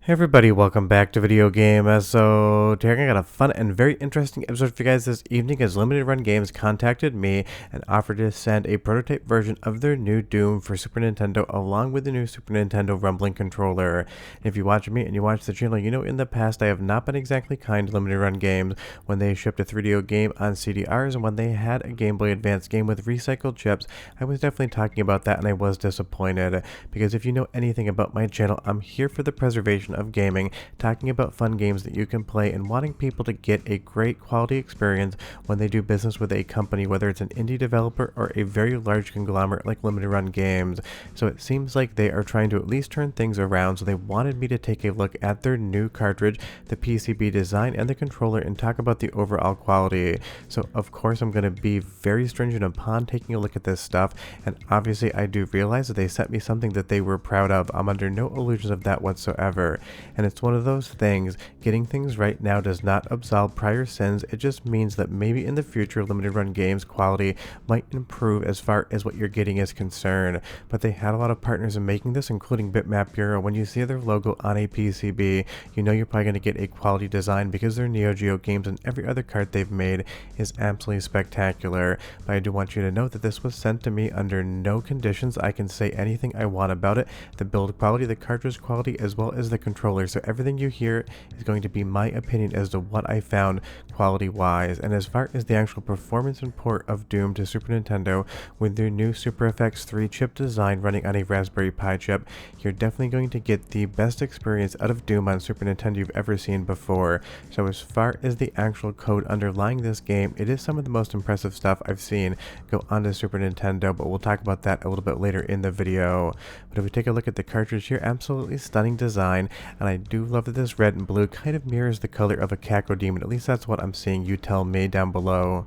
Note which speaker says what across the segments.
Speaker 1: Hey everybody, welcome back to Video Game. So today I got a fun and very interesting episode for you guys this evening as Limited Run Games contacted me and offered to send a prototype version of their new Doom for Super Nintendo along with the new Super Nintendo Rumbling controller. And if you watch me and you watch the channel, you know in the past I have not been exactly kind to Limited Run Games when they shipped a 3DO game on CDRs and when they had a Game Boy Advance game with recycled chips. I was definitely talking about that and I was disappointed because if you know anything about my channel, I'm here for the preservation of gaming, talking about fun games that you can play and wanting people to get a great quality experience when they do business with a company, whether it's an indie developer or a very large conglomerate like Limited Run Games. So it seems like they are trying to at least turn things around, so they wanted me to take a look at their new cartridge, the PCB design, and the controller and talk about the overall quality. So of course I'm going to be very stringent upon taking a look at this stuff, and obviously I do realize that they sent me something that they were proud of. I'm under no illusions of that whatsoever. And it's one of those things, getting things right now does not absolve prior sins, it just means that maybe in the future Limited Run Games quality might improve as far as what you're getting is concerned. But they had a lot of partners in making this, including Bitmap Bureau. When you see their logo on a PCB, you know you're probably going to get a quality design because their Neo Geo games and every other cart they've made is absolutely spectacular. But I do want you to know that this was sent to me under no conditions. I can say anything I want about it, the build quality, the cartridge quality, as well as the controller. So everything you hear is going to be my opinion as to what I found quality wise. And as far as the actual performance and port of Doom to Super Nintendo with their new Super FX 3 chip design running on a Raspberry Pi chip, you're definitely going to get the best experience out of Doom on Super Nintendo you've ever seen before. So as far as the actual code underlying this game, it is some of the most impressive stuff I've seen go onto Super Nintendo, but we'll talk about that a little bit later in the video. But if we take a look at the cartridge here, absolutely stunning design, and I do love that this red and blue kind of mirrors the color of a cacodemon. At least that's what I'm seeing. You tell me down below.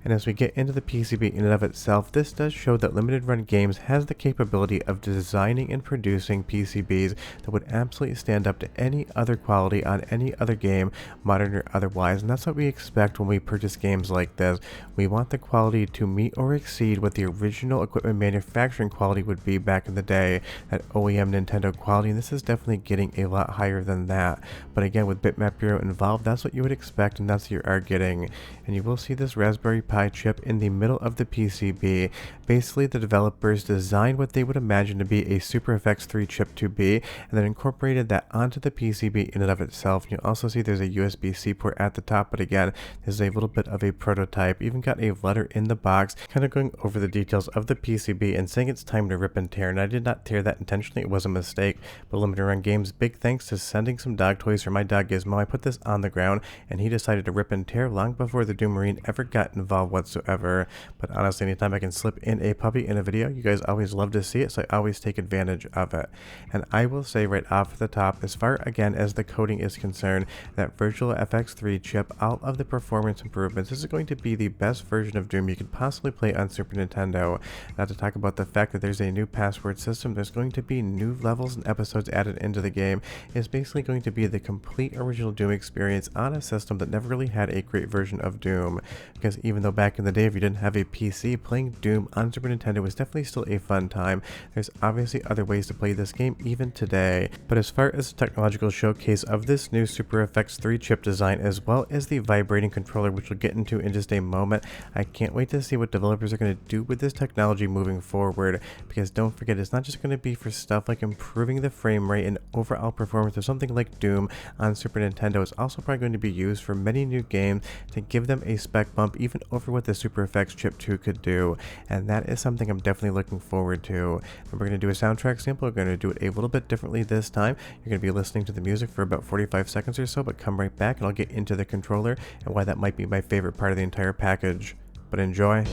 Speaker 1: And as we get into the PCB in and of itself, this does show that Limited Run Games has the capability of designing and producing PCBs that would absolutely stand up to any other quality on any other game, modern or otherwise, and that's what we expect when we purchase games like this. We want the quality to meet or exceed what the original equipment manufacturing quality would be back in the day, that OEM Nintendo quality, and this is definitely getting a lot higher than that. But again, with Bitmap Bureau involved, that's what you would expect, and that's what you are getting. And you will see this Raspberry Pi chip in the middle of the PCB. Basically, the developers designed what they would imagine to be a Super FX 3 chip to be, and then incorporated that onto the PCB in and of itself. And you'll also see there's a USB-C port at the top, but again, this is a little bit of a prototype. Even got a letter in the box, kind of going over the details of the PCB and saying it's time to rip and tear. And I did not tear that intentionally, it was a mistake. But Limited Run Games, big thanks to sending some dog toys for my dog Gizmo. I put this on the ground, and he decided to rip and tear long before the Doom Marine ever got involved whatsoever. But honestly, anytime I can slip in a puppy in a video, you guys always love to see it, so I always take advantage of it. And I will say right off the top, as far again as the coding is concerned, that Virtual FX3 chip, all of the performance improvements, this is going to be the best version of Doom you could possibly play on Super Nintendo. Not to talk about the fact that there's a new password system, there's going to be new levels and episodes added into the game. It's basically going to be the complete original Doom experience on a system that never really had a great version of Doom. Because even though back in the day, if you didn't have a PC, playing Doom on Super Nintendo was definitely still a fun time. There's obviously other ways to play this game even today. But as far as the technological showcase of this new Super FX 3 chip design, as well as the vibrating controller, which we'll get into in just a moment, I can't wait to see what developers are going to do with this technology moving forward. Because don't forget, it's not just going to be for stuff like improving the frame rate and overall performance of something like Doom on Super Nintendo. It's also probably going to be used for many new games to give them a spec bump even over what the Super FX Chip 2 could do, and that is something I'm definitely looking forward to. And we're going to do a soundtrack sample. We're going to do it a little bit differently this time. You're going to be listening to the music for about 45 seconds or so, but come right back and I'll get into the controller and why that might be my favorite part of the entire package. But enjoy.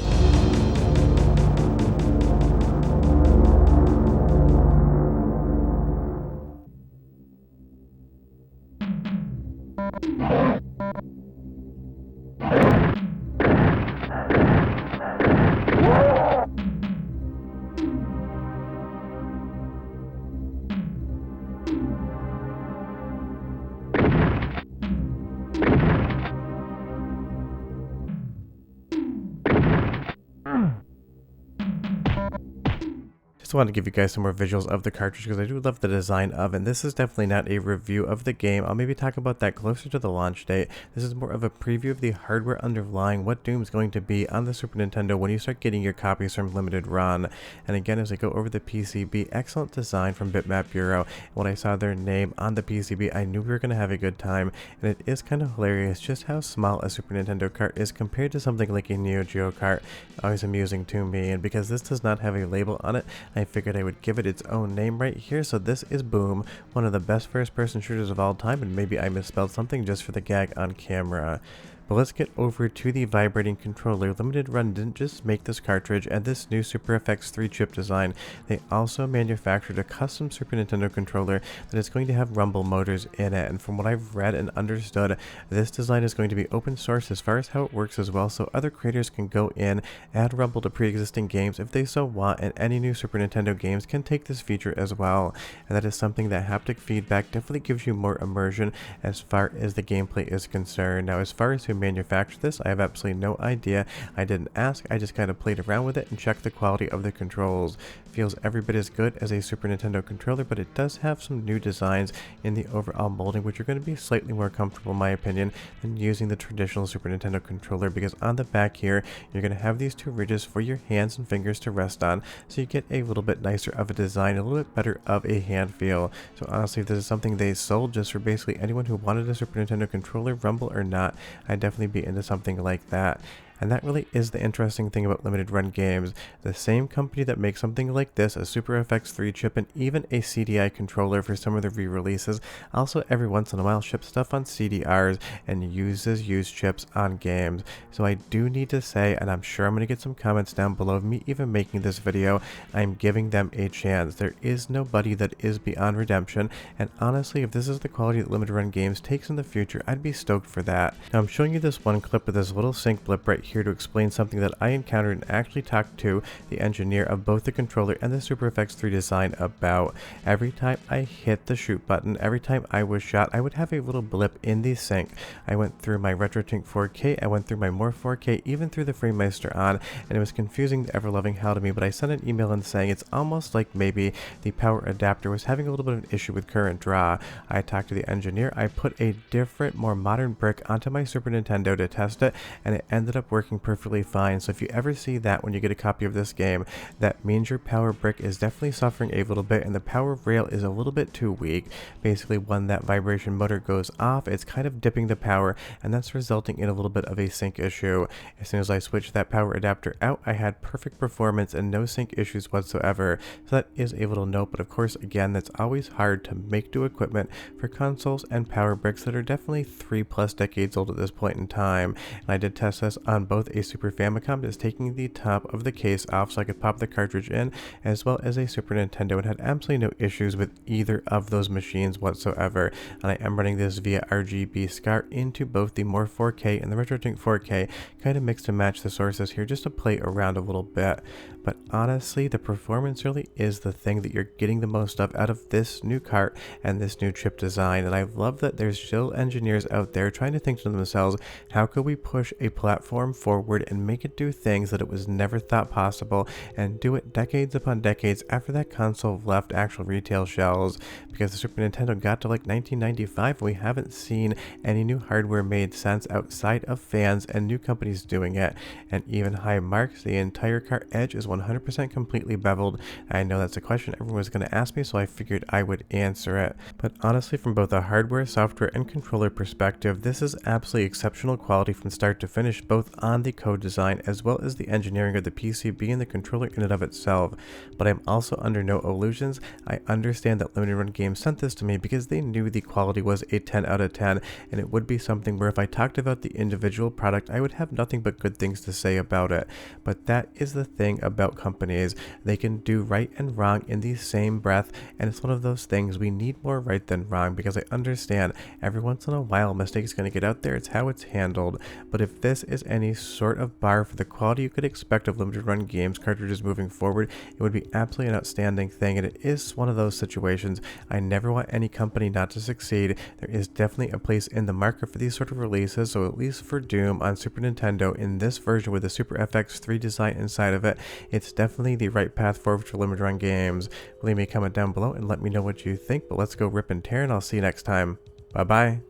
Speaker 1: Just wanted to give you guys some more visuals of the cartridge because I do love the design of it. And this is definitely not a review of the game. I'll maybe talk about that closer to the launch date. This is more of a preview of the hardware underlying what Doom's going to be on the Super Nintendo when you start getting your copies from Limited Run. And again, as I go over the PCB, excellent design from Bitmap Bureau. When I saw their name on the PCB, I knew we were going to have a good time. And it is kind of hilarious just how small a Super Nintendo cart is compared to something like a Neo Geo cart. Always amusing to me. And because this does not have a label on it, I figured I would give it its own name right here. So this is Boom, one of the best first-person shooters of all time, and maybe I misspelled something just for the gag on camera. But let's get over to the vibrating controller. Limited Run didn't just make this cartridge and this new Super FX 3 chip design. They also manufactured a custom Super Nintendo controller that is going to have rumble motors in it. And from what I've read and understood, this design is going to be open source as far as how it works as well, so other creators can go in, add rumble to pre-existing games if they so want, and any new Super Nintendo games can take this feature as well. And that is something that haptic feedback definitely gives you more immersion as far as the gameplay is concerned. Now, as far as who manufactured this, I have absolutely no idea. I didn't ask, I just kind of played around with it and checked the quality of the controls. Feels every bit as good as a Super Nintendo controller, but it does have some new designs in the overall molding which are going to be slightly more comfortable in my opinion than using the traditional Super Nintendo controller, because on the back here you're going to have these two ridges for your hands and fingers to rest on, so you get a little bit nicer of a design, a little bit better of a hand feel. So honestly, if this is something they sold just for basically anyone who wanted a Super Nintendo controller, rumble or not, I'd definitely be into something like that. And that really is the interesting thing about Limited Run games. The same company that makes something like this, a Super FX 3 chip, and even a CDI controller for some of the re-releases, also every once in a while ships stuff on CDRs and uses used chips on games. So I do need to say, and I'm sure I'm going to get some comments down below of me even making this video, I'm giving them a chance. There is nobody that is beyond redemption, and honestly, if this is the quality that Limited Run games takes in the future, I'd be stoked for that. Now I'm showing you this one clip with this little sync blip right here to explain something that I encountered and actually talked to the engineer of both the controller and the Super FX 3 design about. Every time I hit the shoot button, every time I was shot, I would have a little blip in the sync. I went through my RetroTink 4K, I went through my More 4K, even through the FrameMeister on, and it was confusing the ever-loving hell to me, but I sent an email in saying it's almost like maybe the power adapter was having a little bit of an issue with current draw. I talked to the engineer, I put a different, more modern brick onto my Super Nintendo to test it, and it ended up working perfectly fine. So if you ever see that when you get a copy of this game, that means your power brick is definitely suffering a little bit and the power rail is a little bit too weak. Basically, when that vibration motor goes off, it's kind of dipping the power, and that's resulting in a little bit of a sync issue. As soon as I switched that power adapter out, I had perfect performance and no sync issues whatsoever. So that is a little note, but of course, again, that's always hard to make do equipment for consoles and power bricks that are definitely 3+ decades old at this point in time. And I did test this on both a Super Famicom, just taking the top of the case off so I could pop the cartridge in, as well as a Super Nintendo, and had absolutely no issues with either of those machines whatsoever. And I am running this via RGB SCAR into both the More 4K and the RetroTink 4K, kind of mix and match the sources here just to play around a little bit. But honestly, the performance really is the thing that you're getting the most of out of this new cart and this new chip design. And I love that there's still engineers out there trying to think to themselves, how could we push a platform forward and make it do things that it was never thought possible, and do it decades upon decades after that console left actual retail shelves? Because the Super Nintendo got to like 1995, we haven't seen any new hardware made sense outside of fans and new companies doing it. And even high marks, the entire cart edge is 100% completely beveled. I know that's a question everyone was going to ask me, so I figured I would answer it. But honestly, from both a hardware, software, and controller perspective, this is absolutely exceptional quality from start to finish, both on the code design as well as the engineering of the PCB and the controller in and of itself. But I'm also under no illusions. I understand that Limited Run Games sent this to me because they knew the quality was a 10 out of 10, and it would be something where if I talked about the individual product, I would have nothing but good things to say about it. But that is the thing about companies. They can do right and wrong in the same breath, and it's one of those things we need more right than wrong, because I understand every once in a while a mistake is going to get out there. It's how it's handled. But if this is any sort of bar for the quality you could expect of limited run games cartridges moving forward, it would be absolutely an outstanding thing, and it is one of those situations. I never want any company not to succeed. There is definitely a place in the market for these sort of releases, so at least for Doom on Super Nintendo in this version with the Super FX3 design inside of it, it's definitely the right path forward for limited run games. Leave me a comment down below and let me know what you think, but let's go rip and tear, and I'll see you next time. Bye bye.